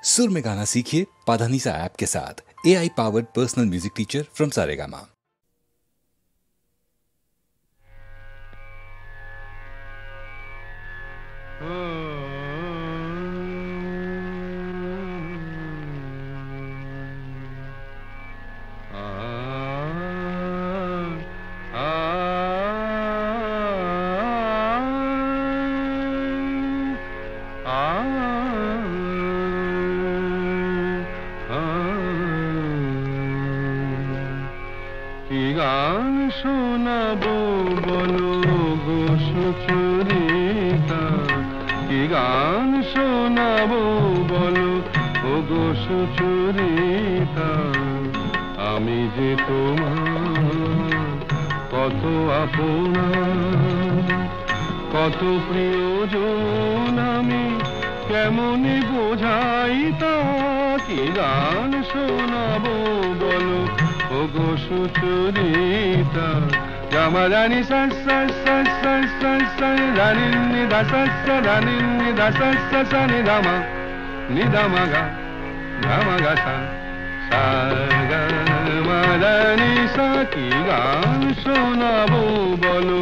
सुर में गाना सीखिए पाधानीसा ऐप के साथ। AI powered personal music teacher from Saregama. গান শোনাবো বলো গো সুচরিতা, কি গান শোনাবো বলো ও গো সুচরিতা। আমি যে তোমার কত আপনা, কত প্রিয়জন, আমি কেমনে বোঝাই তা। কি গান শোনাবো বলো ও গো সুচরিতা। গামা রানী সা সা সা সা সা সা রানী নি দা সা সা রানী নি দা সা সা সা নি দামা নি দামা গা দামা গা সা সা গা মা রানী সা। কি গান শোনাবো বলো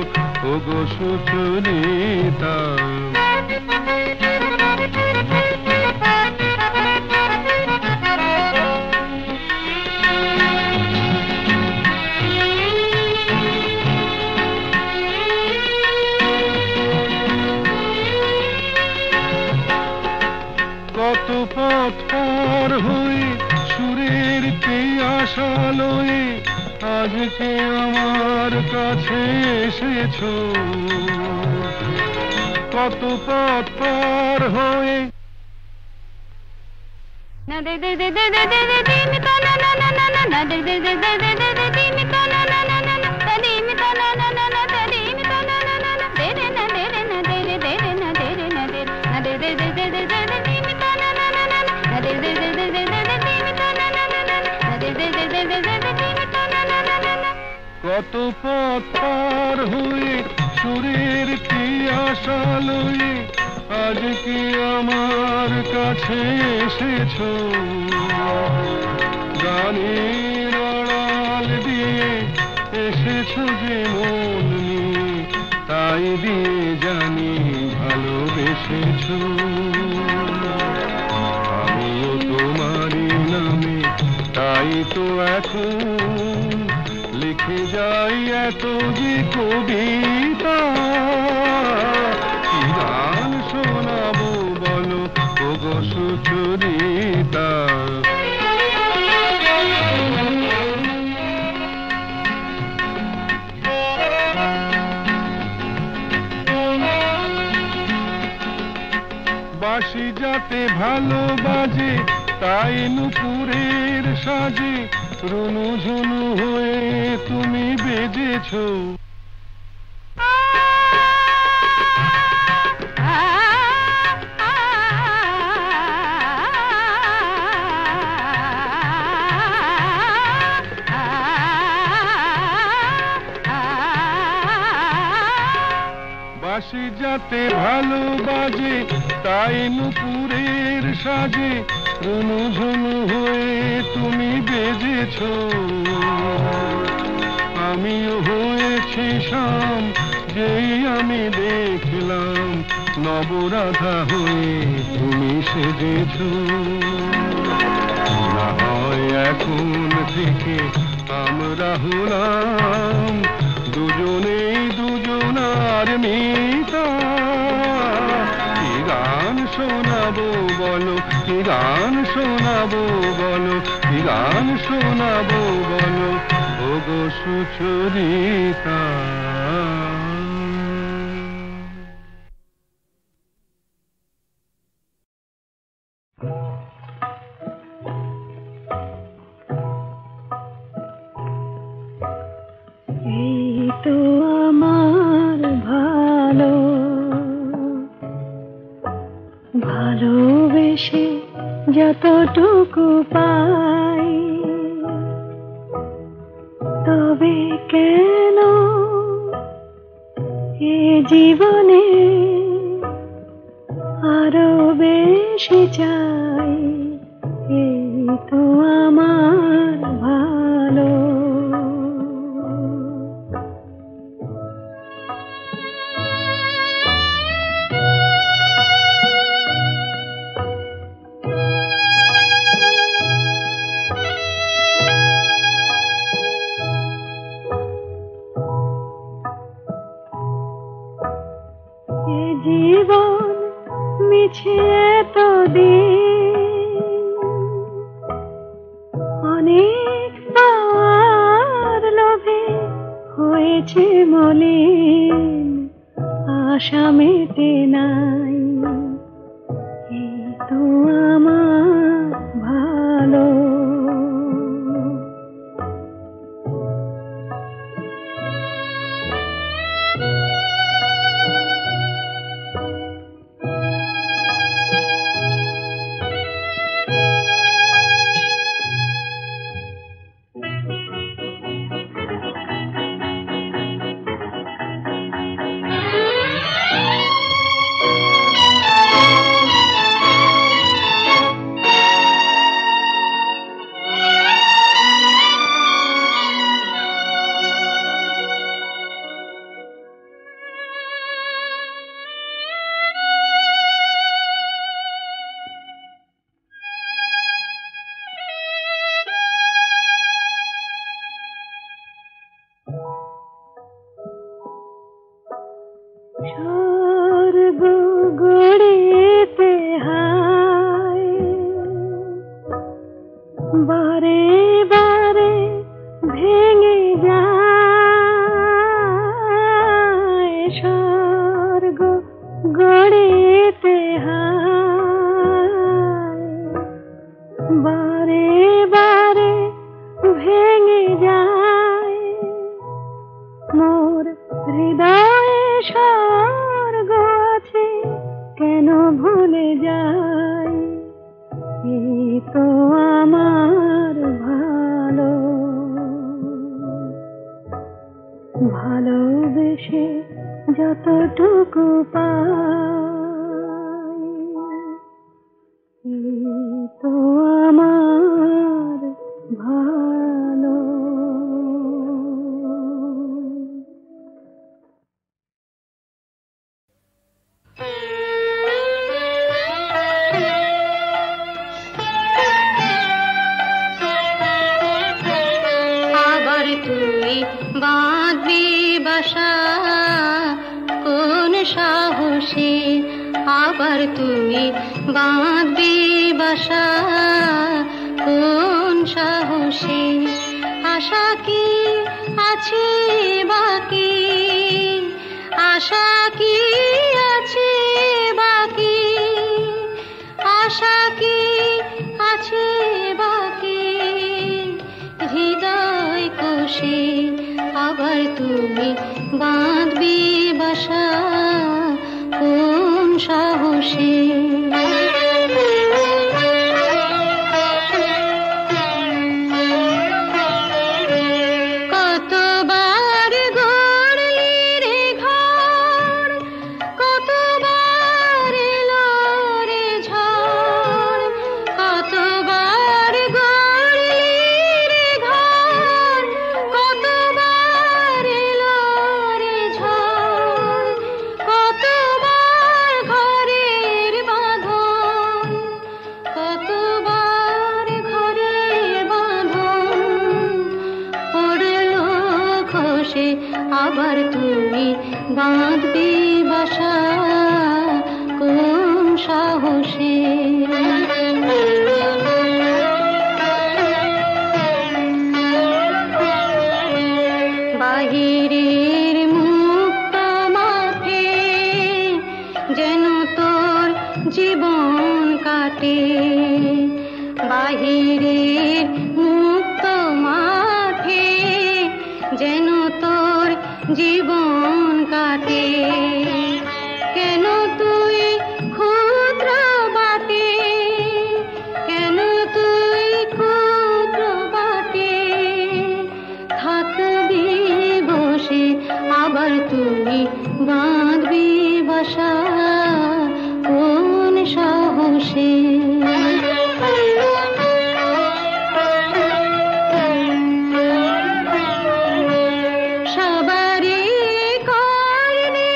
ও গো সুচরিতা। কত পথ পার হয়ে সুরের পিয়াসা লয়ে আজকে আমার কাছে এসেছো। কত পথ পার হয়ে না দে দে দে দে দে দে দে দিন তা না না না না না না দে দে দে দে দে দে দে দিন তা না না না না না তা দিন তা না না না না তা দিন তা না না না না দে দে না দে দে না দে দে দে দে না দে দে না দে না দে দে দে দে দে দে দিন তা না না না না না দে দে দে দে দে দে দে দিন তা না না না না না দে দে দে দে দে দে দে দিন তা না না না না। কত পথ পার হয়ে সুরের পিয়াসা লয়ে আজকে আমার কাছে এসেছো। গানের আড়াল দিয়ে এসেছো যে মন নিয়ে, তাই দিয়ে জানি ভালোবেসেছো। আমিও তোমারই নামে তাই তো এখন লিখে যাই এত যে কবিতা। কি গান শোনাবো বলো ও গো সুচরিতা। বাঁশি যাতে ভালো বাজে তাই নুপুরের সাজে রুনু ঝুনু হয়ে তুমি বেজেছো। বাঁশি যাতে ভালো বাজে তাই নুপুরের সাজে রুনু ঝুনু হয়ে তুমি বেজেছো। আমিও হয়েছি শাম যেই আমি দেখলাম নবরাধা হয়ে তুমি সেজেছো। না হয় এখন থেকে আমরা হলাম দুজনেই দুজনার মিতা। কি গান শোনাবো বলো, কি গান শোনাবো বলো, কি গান শোনাবো বলো ও গো সুচরিতা। এই তো আমার ভালো ভালোবেসে যতটুকু পাই, তবে কেন এ জীবনে আরো বেশি চাই। আশা মেটে নাই, এই তো আমার ভালো। স্বর্গ গড়িতে হায়, বারে বারে ভেঙে যায়। স্বর্গ গড়িতে হায়, বারে বারে ভেঙে যায়। মোর হৃদয়ে স্বর্গ আছে, কেন ভুলে যাই, এই তো আমার ভালো। ভালোবেসে যতটুকু পাই, এই তো আমার ভালো। আবার তুই বাঁধবি বাসা কোন সাহসে, আবার তুই বাঁধবি বাসা কোন সাহসে। আশা কি আছে বাকি, আশা কি আছে বাকি, আশা কি আছে বাকি হৃদয় কোষে। আবার তুমি বাঁধবি বাসা কোন সাহসে। কতবার গড়লি রে ঘর, কতবার এলো রে ঝড়, কতবার গড়লি রে ঘর, কতবার এলো রে ঝড়, কতবার ঘরের বাঁধন, কতবার ঘরের বাঁধন পড়লো খসে। আবার তুমি বাঁধবি বাসা কোন সাহসে। বাহিরের মুক্ত মাঠে যেন তোর জীবন কাটে, বাহিরের মুক্ত মাঠে যেন তোর জীবন কাটে। কেন তুই ক্ষুদ্র বাটে, কেন তুই ক্ষুদ্র বাটে থাকবি বসে। আবার তুই বাঁধবি বাসা কোন সাহসে। সবারই কর্ণে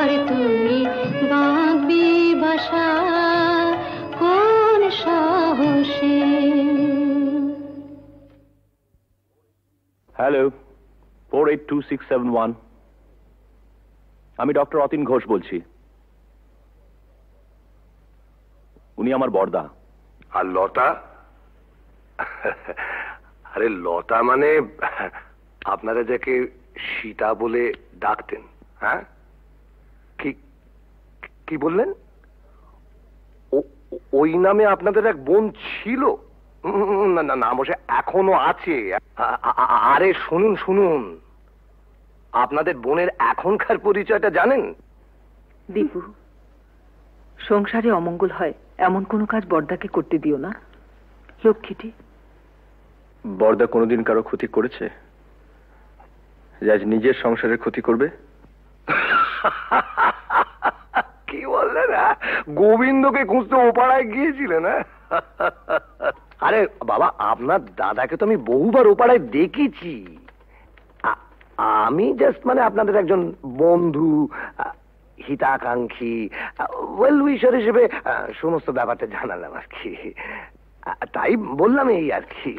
আবার তুই বাঁধবি বাসা কোন সাহসে। হ্যালো, 482671, আমি ডক্টর অতীন ঘোষ বলছি। উনি আমার বড়দা। আর লতা? আরে লতা মানে আপনারা যাকে সীতা বলে ডাকতেন। হ্যাঁ, কি বললেন? ওই নামে আপনাদের এক বোন ছিল? না না না, অবশ্য এখনো আছে। আরে শুনুন শুনুন, আপনাদের বোনের এখনকার পরিচয়টা জানেন? দীপু, সংসারে অমঙ্গল হয় এমন কোনো কাজ বড়দাকে করতে দিও না, লক্ষ্মীটি। বড়দা কোনোদিন কারো ক্ষতি করেছে যে আজ নিজের সংসারের ক্ষতি করবে? কি বললেন? গোবিন্দকে খুঁজতে ওপাড়ায় গিয়েছিলেন? আরে বাবা, আপনার দাদাকে তো আমি বহুবার ওপাড়ায় দেখেছি। আমি জাস্ট মানে আপনাদের একজন বন্ধু, হিতাকাঙ্ক্ষী, ওয়েল উইশার হিসেবে সমস্ত ব্যাপারটা জানালাম আর কি। তাই বললাম এই আর কি।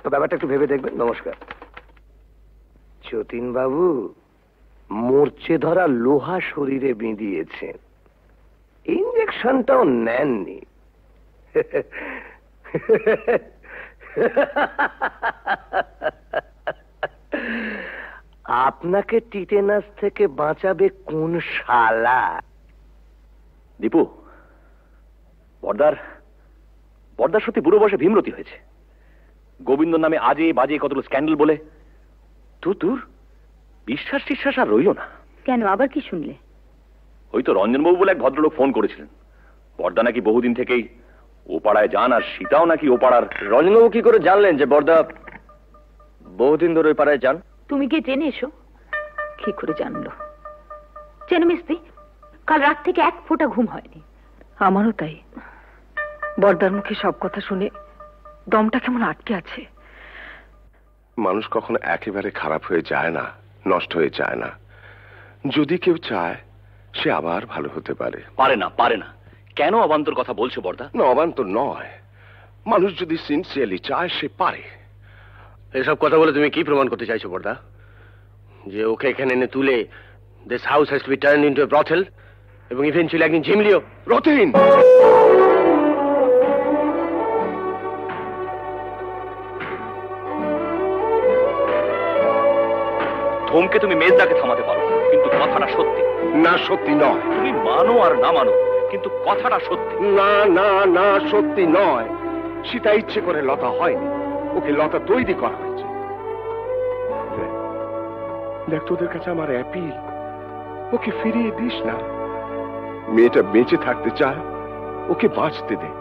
তো ব্যাপারটা একটু ভেবে দেখবেন। নমস্কার। যতীন বাবু মরচে ধরা লোহা শরীরে বিঁধিয়েছেন, ইঞ্জেকশনটাও নেননি। আপনাকে টিটেনাস থেকে বাঁচাবে কোন শালা? দীপু, বড়দার সত্যি বুড়ো বয়সে ভীমরতি হয়েছে। গোবিন্দ নামে আজে বাজে কতগুলো স্ক্যান্ডাল বলে তোর বিশ্বাস টিশ্বাস আর রইল না। কেন, আবার কি শুনলে? ওই তো রঞ্জনবাবু বলে এক ভদ্রলোক ফোন করেছিলেন। বড়দা নাকি বহুদিন থেকেই ও পাড়ায় যান, আর সীতাও নাকি ও পাড়ার। রঞ্জনবাবু কি করে জানলেন যে বড়দা বহুদিন ধরে ওই পাড়ায় যান? তুমি গিয়ে জেনে এসো। কি করে জানলো? জেনে মিস্তি, কাল রাত থেকে এক ফোঁটা ঘুম হয়নি। আমারও তাই। বড়দার মুখে সব কথা শুনে দমটা কেমন আটকে আছে। মানুষ কখনো একেবারে খারাপ হয়ে যায় না, নষ্ট হয়ে যায় না। যদি কেউ চায় সে আবার ভালো হতে পারে। পারে না। কেন অবান্তর কথা বলছো বড়দা? না, অবান্তর নয়। মানুষ যদি সিনসিয়ারলি চায় সে পারে। এসব কথা বলে তুমি কি প্রমাণ করতে চাইছো বড়দা? যে ওকে এখানে এনে তুলে this house has to be turned into a brothel এবং ইভেন্চুয়ালি একদিন ঝিমলিও? রতিন, ধমকে তুমি মেজদাকে থামাতে পারো, কিন্তু কথাটা সত্যি। না, সত্যি নয়। তুমি মানো আর না মানো, কিন্তু কথাটা সত্যি। না না না, সত্যি নয়। সীতা ইচ্ছে করে লতা হয়নি, ওকে লতা তৈরি করা হয়েছে। দেখ, তোদের কাছে আমার অ্যাপিল, ওকে ফিরিয়ে দিস না। মেয়েটা বেঁচে থাকতে চায়, ওকে বাঁচতে দে।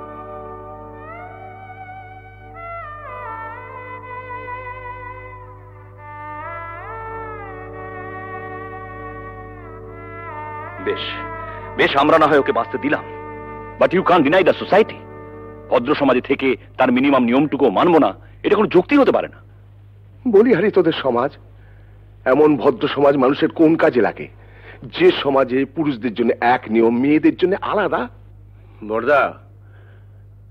বেশ, আমরা না হয় ওকে বাঁচতে দিলাম, but you can deny the society. ভদ্র সমাজে থেকে তার মিনিমাম নিয়মটুকু মানবো না, এটা কোনো যুক্তি হতে পারে না। বলি হারি, তোদের সমাজ এমন ভদ্র সমাজ মানুষের কোন কাজে লাগে? যে সমাজে পুরুষদের জন্য এক নিয়ম, মেয়েদের জন্য আলাদা। বড়দা,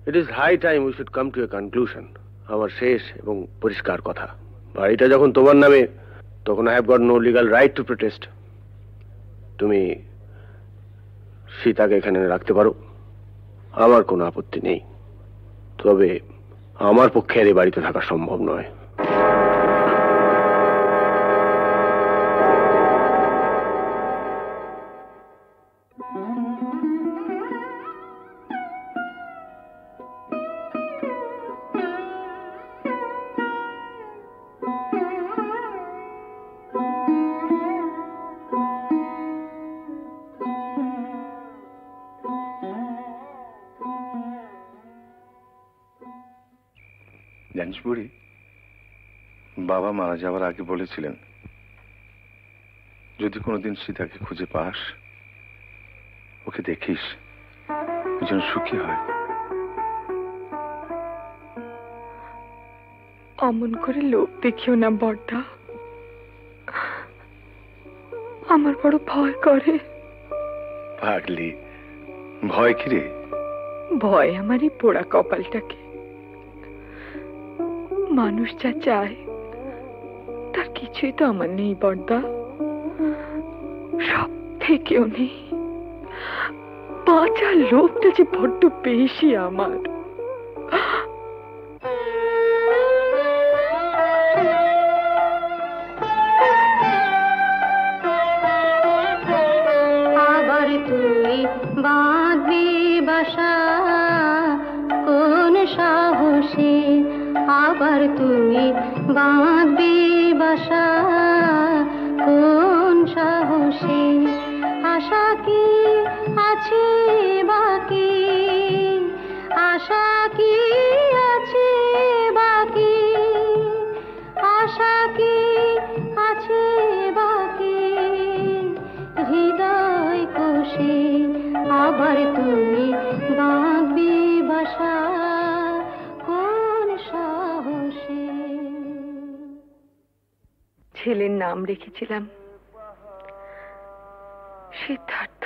it is high time we should come to a conclusion. আমার শেষ এবং পরিষ্কার কথা, বাড়িটা যখন তোমার নামে, তখন I have got no legal right to protest. তুমি সীতাকে এখানে রাখতে পারো, আমার কোনো আপত্তি নেই। তবে আমার পক্ষে আর এই বাড়িতে থাকা সম্ভব নয়। জানিস বুড়ি, বাবা মারা যাওয়ার আগে বলেছিলেন যদি কোনোদিন সীতাকে খুঁজে পাস, ওকে দেখিস, ও যেন সুখী হয়। অমন করে লোভ দেখিও না বড়দা। আমার বড় ভয় করে। পাগলি, ভয় কি রে? ভয় আমার এই পোড়া কপালটাকে। মানুষ যা চায় তার কিছুই তো আমার নেই বড়দা, সব থেকেও নেই। বাঁচার লোভটা যে বড্ড বেশি আমার। আবার তুই বাঁধবি বাসা কোন সাহসে, আবার তুই বাঁধবি বাসা কোন সাহসে, আশা কি আছে বাকি, আশা কি আছে বাকি, আশা কি আছে বাকি হৃদয় কোষে, আবার তুই বাঁধবি বাসা কোন সাহসে। ছেলের নাম রেখেছিলাম সিদ্ধার্থ।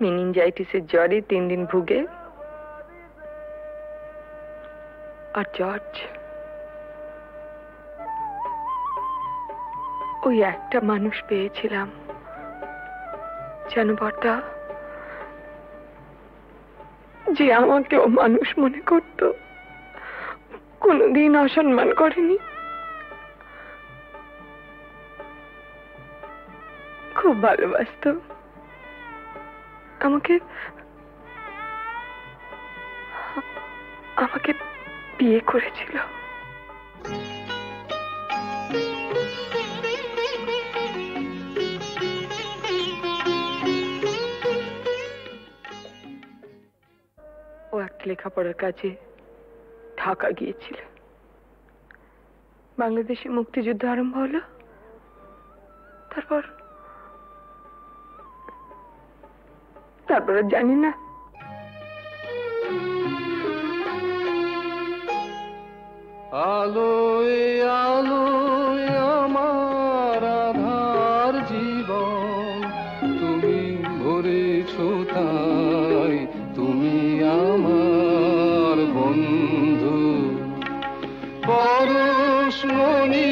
মেনিনজাইটিসের জ্বরে 3 দিন ভুগে, আর জর্জ ওই একটা মানুষ পেয়েছিলাম জানো বড়দা, যে আমাকেও মানুষ মনে করত, কোনোদিন অসম্মান করেনি, খুব ভালোবাসতো আমাকে। আমাকে বিয়ে করেছিল। ও একটা লেখাপড়ার কাজে ঢাকা গিয়েছিল। বাংলাদেশে মুক্তিযুদ্ধ আরম্ভ হলো, তারপর জানি না। আলোয় আলোয় আমার আধার জীবন, তুমি ভরেছ তাই, তুমি আমার বন্ধু। পরশমণির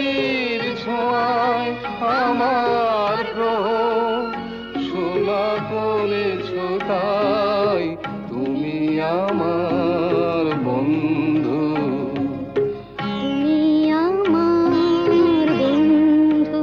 ছোঁয়ায় আমার সোনা করেছ তাই, তুমি আমার বন্ধু। তুমি আমার বন্ধু।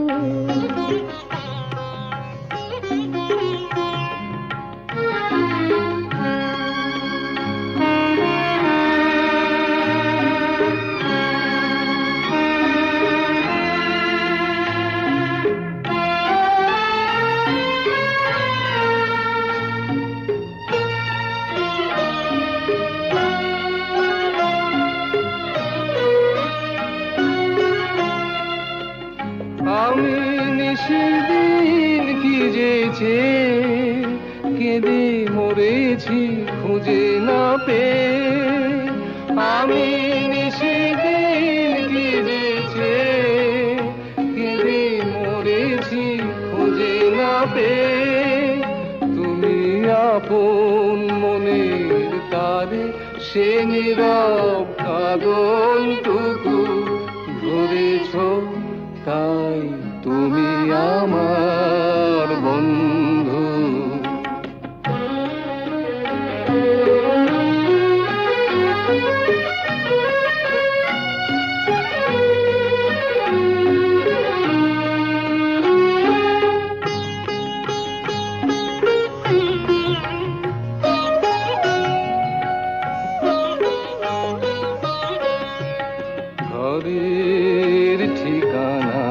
আমি নিশিদিন কি যেছে কেঁদে মরেছি খুঁজে না পেয়ে, আমি নিশিদিন কি যেছে কেঁদে মরেছি খুঁজে না পেয়ে, তুমি আপন মনের তারে সে নীরব কাঁদনটুকু ধরেছ তাই, তুমি আমার বন্ধু। ঘরের ঠিকানা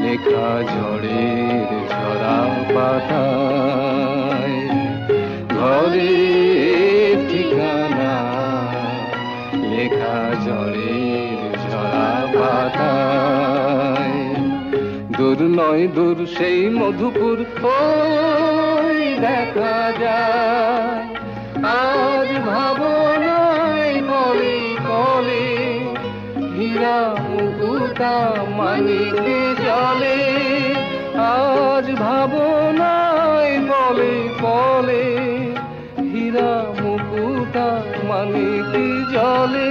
লেখা ঝড়ের ঝরা পাতায়, ঘরের ঠিকানা লেখা ঝড়ের ঝরা পাতায়। দূর নয় দূর সেই মধুপুর ওই দেখা যায়, আজ ভাবনায় কলে কলে হীরা মুকুট মুকুতা মানিকে জলে, আজ ভাবনায় বলে বলে হীরা মুকুতা মানিকে জলে।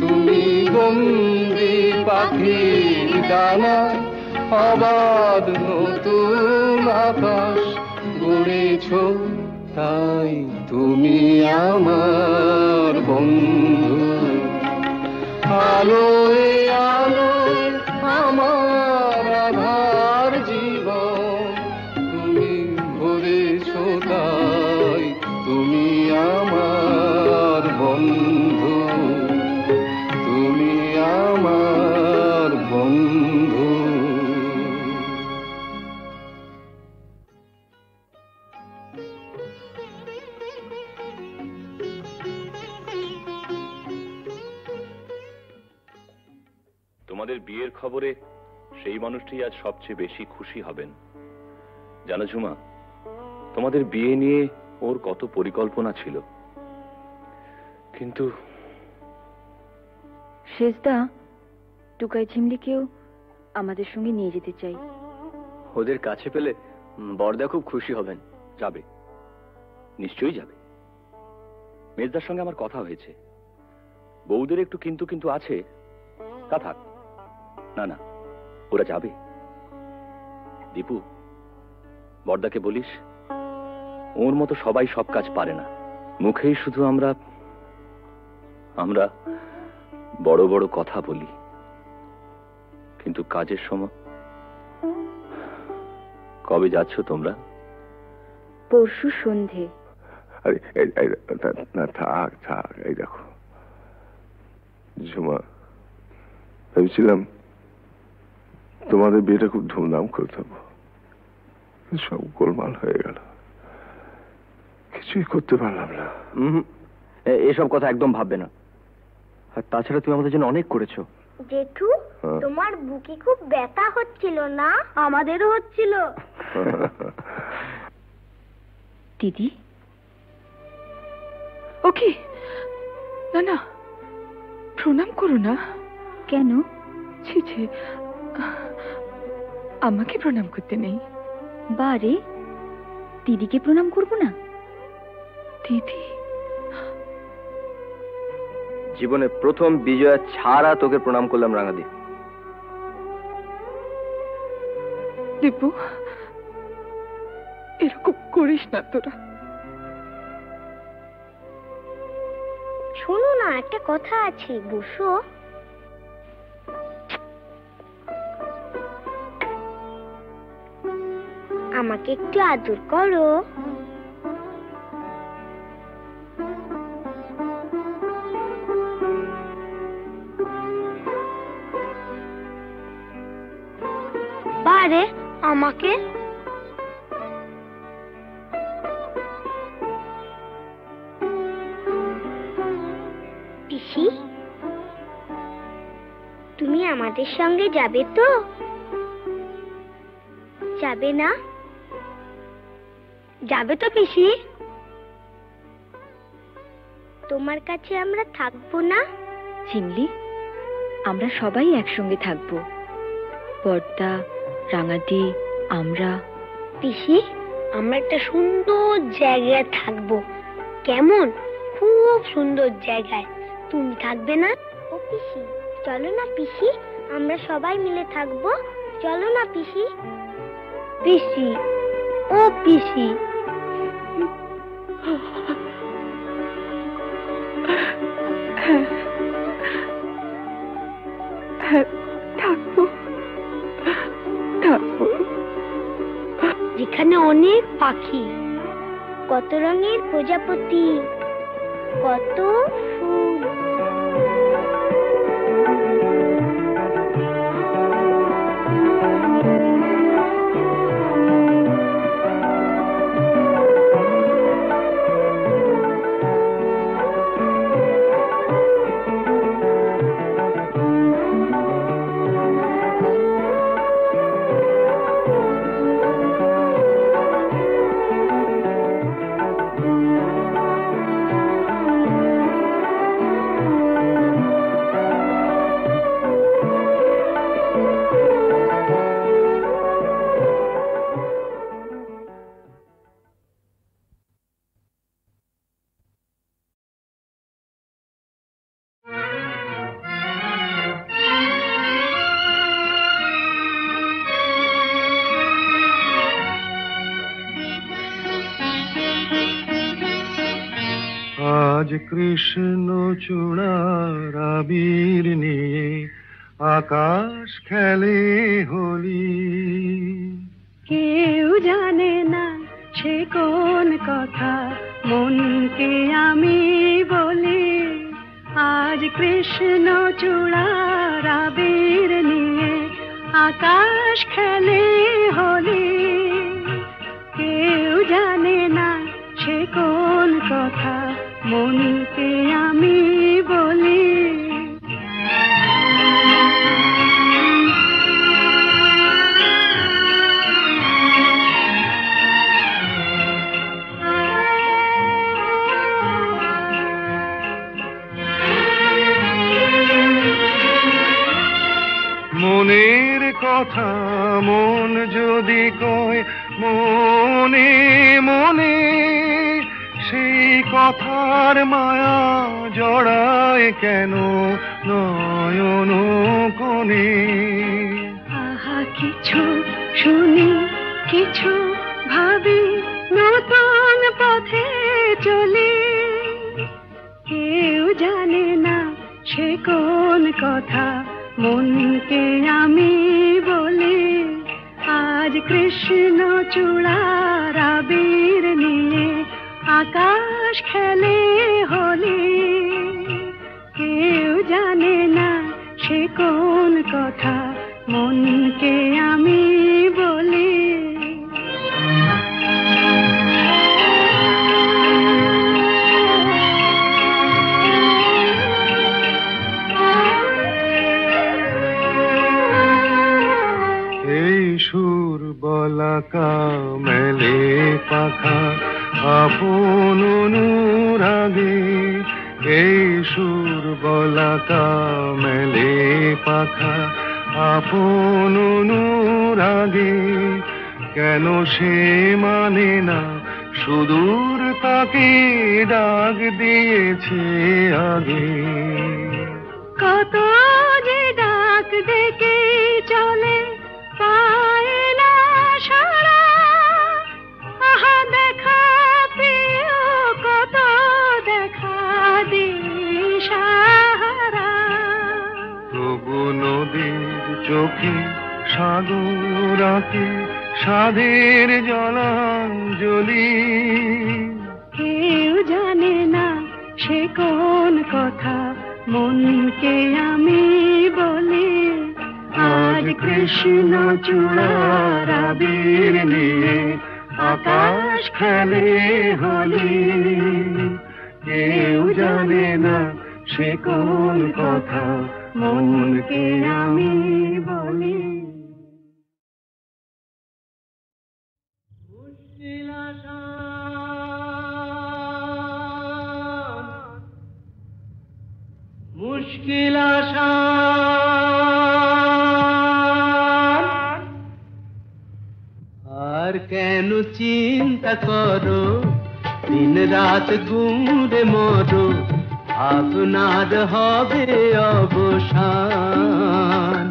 তুমি বন্দি পাখির ডানায় অবাধ নতুন আকাশ গড়েছ, তাই তুমি আমার বন্ধু। আলোয় আলোয় আমার আধার জীবন, তুমি ভরেছ, তাই তুমি আমার বন্ধু, তুমি আমার বন্ধু। তোমাদের বিয়ের খবরে সেই মানুষটি আজ সবচেয়ে বেশি খুশি হবেন। জানো ঝুমা, তোমাদের বিয়ে নিয়ে ওর কত পরিকল্পনা ছিল, কিন্তু শেষদা, টুকাই ঝিমলিকেও আমাদের সঙ্গে নিয়ে যেতে চাই। ওদের কাছে পেলে বড়দা খুব খুশি হবেন। যাবে, নিশ্চয়ই যাবে। মেজদার সঙ্গে আমার কথা হয়েছে, বউদের একটু কিন্তু কিন্তু আছে, তা থাক। না না, ওরা যাবে। দীপু, বড়দাকে বলিস ওর মতো সবাই সব কাজ পারে না, মুখেই শুধু আমরা আমরা বড় বড় কথা বলি, কিন্তু কাজের সময়। কবে যাচ্ছ তোমরা? পরশু সন্ধে। আরে না, থাক থাক। এই দেখো ঝুমা, ভেবেছিলাম তোমাদের বিয়েটা খুব ধুমধাম করতে হবে, সব গোলমাল হয়ে গেল, কিছুই করতে পারলাম না। এসব কথা একদম ভাববে না। আর তাছাড়া তুমি আমাদের জন্য অনেক করেছো। জেঠু, তোমার বুকে খুব ব্যথা হচ্ছিল না? আমাদেরও হচ্ছিল। দিদি, ওকে, না না, প্রণাম করো না। কেন? ছি ছি, আমাকে প্রণাম করতে নেই। বারে, দিদিকে প্রণাম করব না? দিদি, জীবনে প্রথম বিজয়া ছাড়া তোকে প্রণাম করলাম রাঙাদি। দীপু, এরকম করিস না তোরা। শোনো না, একটা কথা আছে, বসো। আমাকে একটু আদর করো। বারে, আমাকে পিসি, তুমি আমাদের সঙ্গে যাবে তো? যাবে না? যাবে তো পিসি? তোমার কাছে আমরা থাকবো না? ঝিমলি, আমরা সবাই একসঙ্গে থাকবো, বড়দা, রাঙাদি, আমরা। পিসি, আমরা একটা সুন্দর জায়গায় থাকবো। কেমন? খুব সুন্দর জায়গায়। তুমি থাকবে না? ও পিসি, চলো না পিসি, আমরা সবাই মিলে থাকবো। চলো না পিসি। পিসি, ও পিসি। থাকবো থাকবো। যেখানে অনেক পাখি, কত রঙের প্রজাপতি, কত ফুল। আজ কৃষ্ণ চূড়ার আবির নিয়ে আকাশ খেলে হোলি। কেউ জানে না সে কোন কথা মনকে আমি বলি। আজ কৃষ্ণ চূড়ার আবির নিয়ে আকাশ খেলে হোলি। কেউ জানে না সে কোন কথা মনকে আমি বলি। মনের কথা মন যদি কয় মনে মনে, সেই কথার মায়া জড়ায় কেন নয়ন কোণে। আহা কিছু শুনি কিছু ভাবি নতুন পথে চলি। কেউ জানে না সে কোন কথা মনকে আমি বলি। আজ কৃষ্ণ চূড়ার আবির নিয়ে আকাশ খেলে হোলি। কেউ জানে না সে কোন কথা মনকে আমি বলি। সুর বলাকা মেলে পাখা আপন অনুরাগে। এই সুর বলাকা মেলে পাখা আপন অনুরাগে। কেন সে মানে না সুদূর তাকে ডাক দিয়েছে আগে। কত যে ডাক ডেকে চলে পায় না সারা। আহা দেখা প্রিয় কত দেখা দিশাহারা। তবু নদীর চোখে সাগর আঁকে সাধের জলাঞ্জলি। কেউ জানে না সে কোন কথা মনকে আমি বলি। আজ কৃষ্ণ চূড়ার আবির নিয়ে আকাশ খেলে হোলি। কেউ জানে না সে কোন কথা মনকে আমি বলি। মুশকিল আসান আর কেন চিন্তা করো, দিন রাত গুঁড়ে মরো, আপনার হবে অবসান।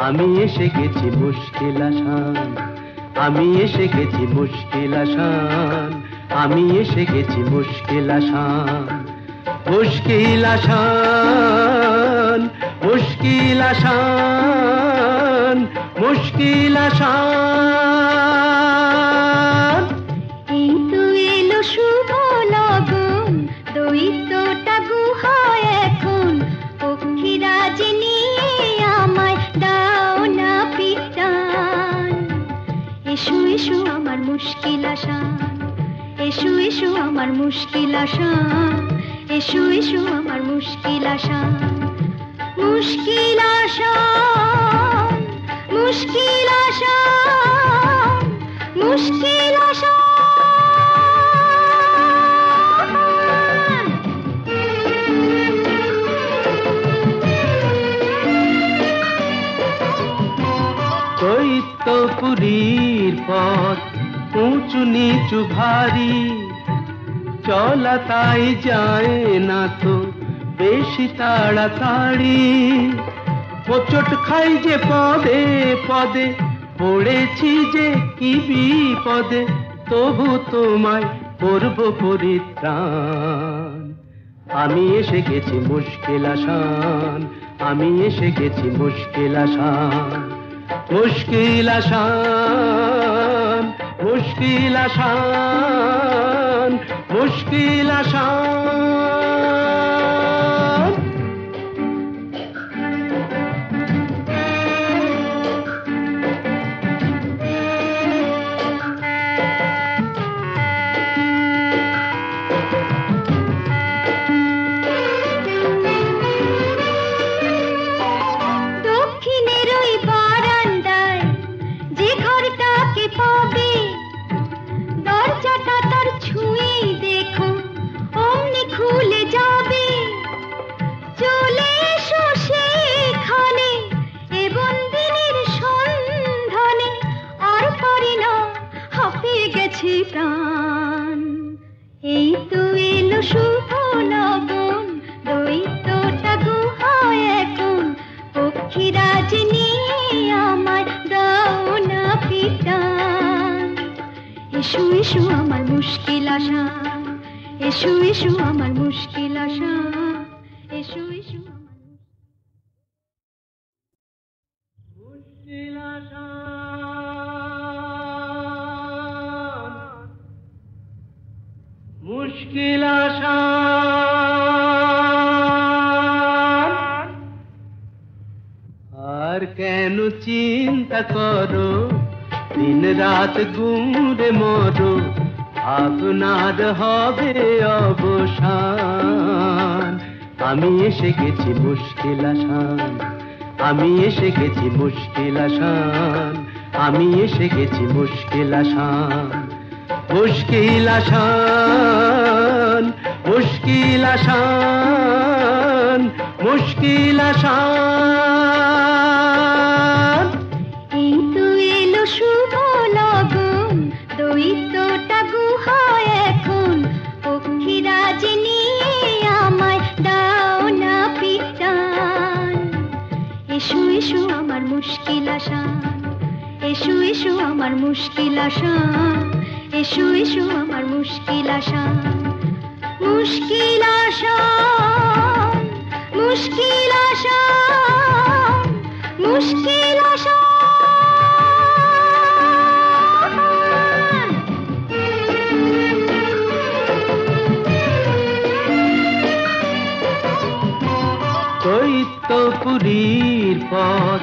আমি এসে গেছি মুশকিল আসান, আমি এসে গেছি মুশকিল আসান, আমি এসে গেছি মুশকিল আসান। মুশকিল আসান, মুশকিল আসান, মুশকিল আসান। এই তো এলো শুভ লগন, দৈত্যটা গুহায় এখন। পক্ষীরাজ নিয়ে আমায় দাও না পিটান। এসো এসো আমার মুশকিল আসান, এসো এসো আমার মুশকিল আসান, এসো এসো আমার মুশকিল আসান। মুশকিল আসান, মুশকিল আসান, মুশকিল আসান। দৈত্যপুরীর পথ উঁচু নিচু ভারী, চলা তাই যায় না তো বেশি তাড়াতাড়ি। হোঁচট খাই যে পদে পদে, পড়েছি যে কি বিপদে, তবু তোমায় করব পরিত্রাণ। আমি এসে গেছি মুশকিল আসান, আমি এসে গেছি মুশকিল আসান, মুশকিল আসান, মুশকিল আসান, মুশকিল আসান। এই তো এলো শুভ লগন, দৈত্যটা গুহায় এখন, পক্ষীরাজ নিয়ে আমার দাও না পিটান। এসো এসো আমার মুশকিল আসান, এসো এসো আমার মুশকিল আসান, এসো এসো মুশকিল আসান, মুশকিল আসান। আর কেন চিন্তা করো, দিন রাত গুমরে মরো, আপনার হবে অবসান। আমি এসে গেছি মুশকিল আসান, আমি এসে গেছি মুশকিল আসান, আমি এসে গেছি মুশকিল আসান, মুশকিল আসান, মুশকিল আসান, মুশকিল আসান। এই তো এলো শুভ লগন, দৈত্যটা গুহায় এখন, পক্ষীরাজ নিয়ে আমায় দাও না পিটান। এসো এসো আমার মুশকিল আসান, এসো এসো আমার মুশকিল আসান, এসো এসো আমার মুশকিল আসান, মুশকিল আসান, মুশকিল আসান, মুশকিল আসান। দৈত্যপুরীর পথ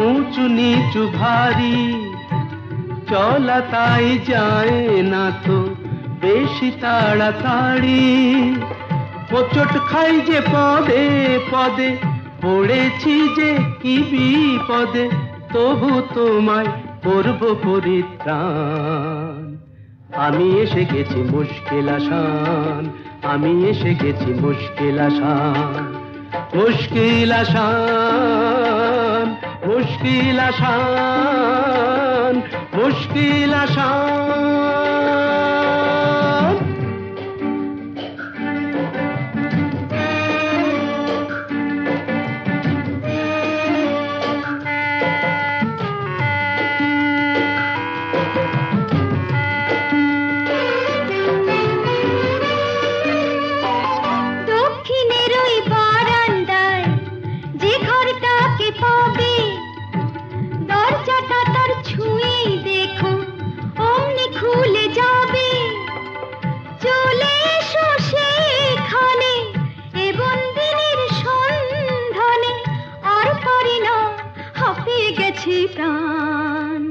উঁচু নিচু ভারী, চলা তাই যায় না তো বেশি তাড়াতাড়ি। হোঁচট খাই যে পদে পদে, পড়েছি যে কি বিপদে, তবু তোমায় করব পরিত্রাণ। আমি এসে গেছি মুশকিল আসান, আমি এসে গেছি মুশকিল আসান, মুশকিল আসান, মুশকিল আসান, মুশকিল আসান। দক্ষিণের ওই বারান্দায় যে ঘরটাকে পাবে, দরজাটা তার ছুঁয়েই দেখো অমনি খুলে যাবে। চলে এসো সেখানে এ বন্দিনীর সন্ধানে, আর পারি না হাঁপিয়ে গেছে প্রাণ।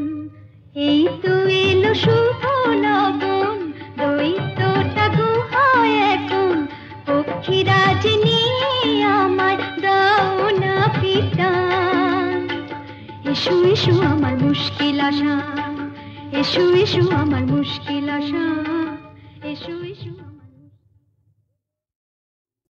এই তো এলো শুভ লগন, দৈত্যটা গুহায় এখন, পক্ষীরাজ নিয়ে আমায় দাও না পিটান। এসো এসো আমার মুশকিল আসান, এসো এসো আমার মুশকিল আসান, এসো এসো।